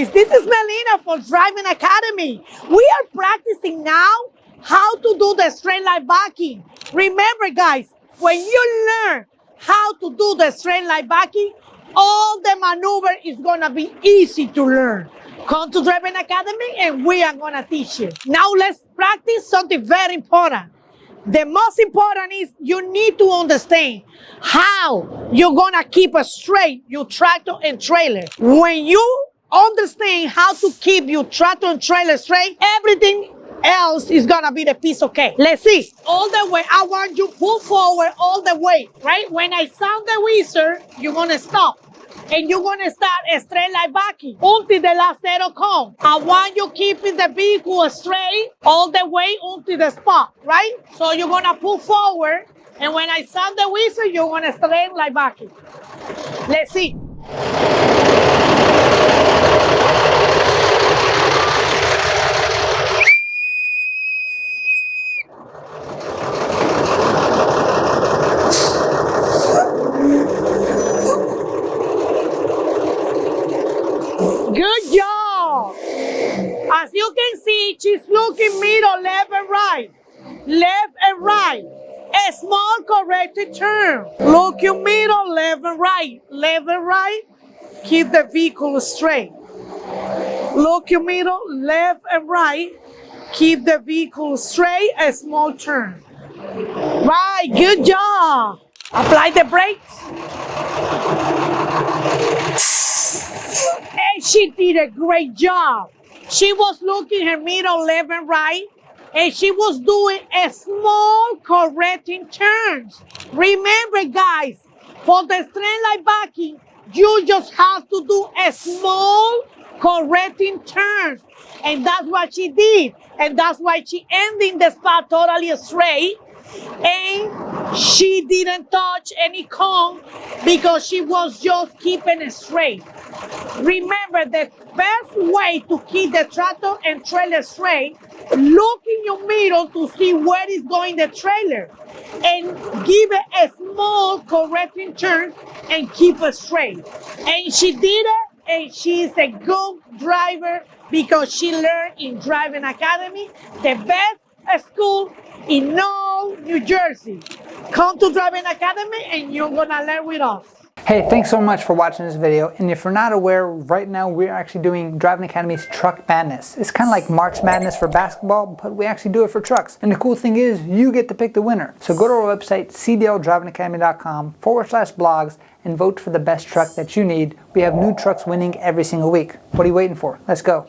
guys, this is Melina for Driving Academy. We are practicing now how to do the straight line backing. Remember guys, when you learn how to do the straight line backing, all the maneuver is gonna be easy to learn. Come to Driving Academy and we are gonna teach you. Now let's practice something very important. The most important is you need to understand how you're gonna keep a straight your tractor and trailer. When you understand how to keep your tractor and trailer straight, everything else is gonna be the piece of cake. Let's see. All the way, I want you to pull forward all the way, right? When I sound the whistle, you're gonna stop. And you're gonna start a straight line backing until the lacero comes. I want you keeping the vehicle straight all the way until the spot, right? So you're gonna pull forward, and when I sound the whistle, you're gonna straight line backing. Let's see. Good job. As you can see, she's looking middle, left and right. Left and right. A small corrected turn. Look your middle, left and right. Left and right. Keep the vehicle straight. Look your middle, left and right. Keep the vehicle straight. A small turn. Right, good job. Apply the brakes. And she did a great job. She was looking her middle, left and right, and she was doing a small correcting turns. Remember guys, for the straight line backing, you just have to do a small correcting turns. And that's what she did. And that's why she ended the spot totally straight. And she didn't touch any cone because she was just keeping it straight. Remember, the best way to keep the tractor and trailer straight, look in your middle to see where is going the trailer and give it a small correcting turn and keep it straight. And she did it, and she is a good driver because she learned in Driving Academy, the best school in all New Jersey. Come to Driving Academy and you're gonna learn with us. Hey, thanks so much for watching this video. And if you're not aware, right now we're actually doing Driving Academy's Truck Madness. It's kind of like March Madness for basketball, but we actually do it for trucks. And the cool thing is, you get to pick the winner. So go to our website, cdldrivingacademy.com/blogs, and vote for the best truck that you need. We have new trucks winning every single week. What are you waiting for? Let's go.